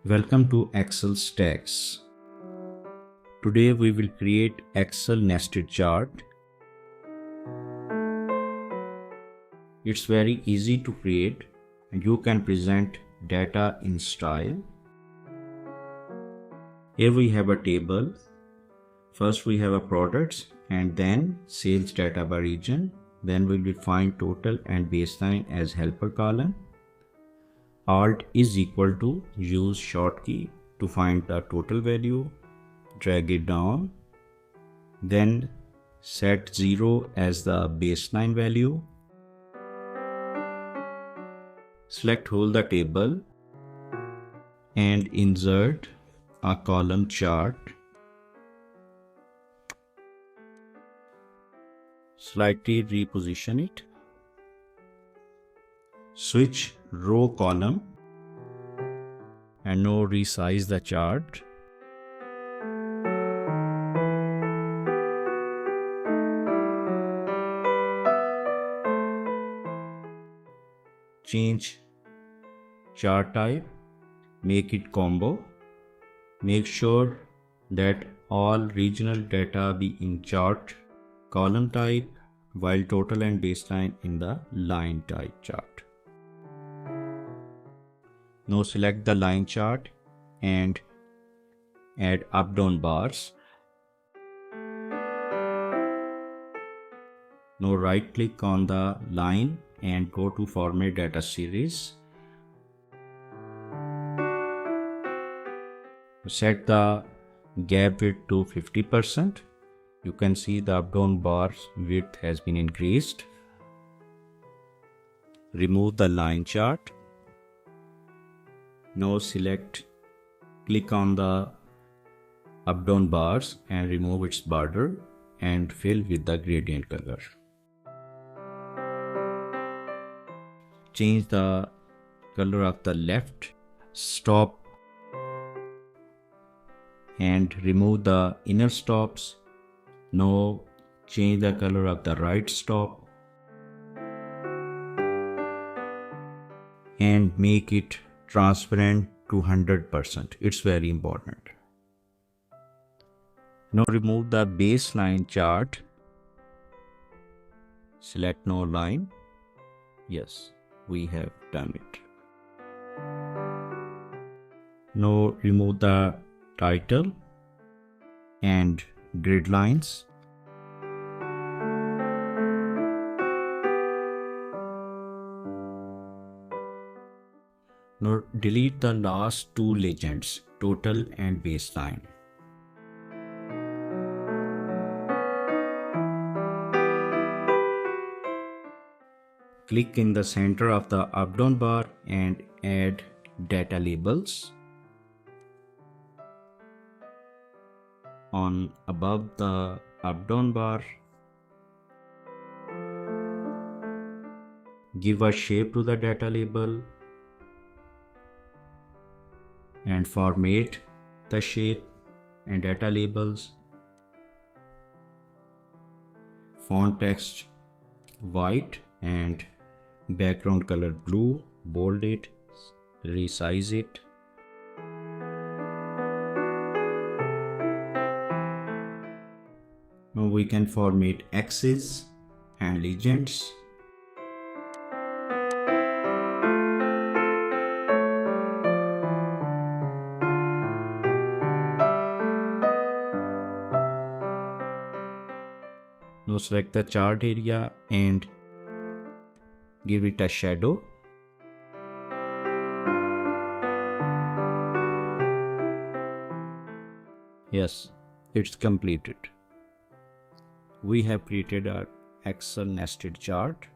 Welcome to Excel Stacks. Today we will create Excel nested chart. It's very easy to create and you can present data in style. Here we have a table. First we have a products and then sales data by region. Then we will find total and baseline as helper column. Alt is equal to use short key to find the total value. Drag it down. Then set 0 as the baseline value. Select whole the table and insert a column chart. Slightly reposition it. Switch row column and now resize the chart. Change chart type, make it combo. Make sure that all regional data be in chart column type while total and baseline in the line type chart. Now select the line chart and add up-down bars. Now right click on the line and go to format data series. Set the gap width to 50%. You can see the up-down bars width has been increased. Remove the line chart. Now click on the up-down bars and remove its border and fill with the gradient color. Change the color of the left stop and remove the inner stops. Now change the color of the right stop and make it transparent to 100%. It's very important. Now remove the baseline chart. Select no line. Yes, we have done it. Now remove the title and grid lines. Now delete the last two legends, total and baseline. Click in the center of the up-down bar and add data labels. On above the up-down bar, give a shape to the data label and format the shape and data labels. Font text white and background color blue. Bold it, resize it. Now we can format axes and legends. Now select the chart area and give it a shadow. Yes, it's completed. We have created our Excel nested chart.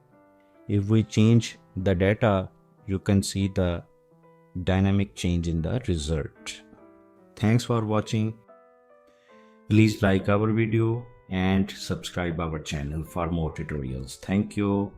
If we change the data, you can see the dynamic change in the result. Thanks for watching. Please like our video and subscribe our channel for more tutorials. Thank you.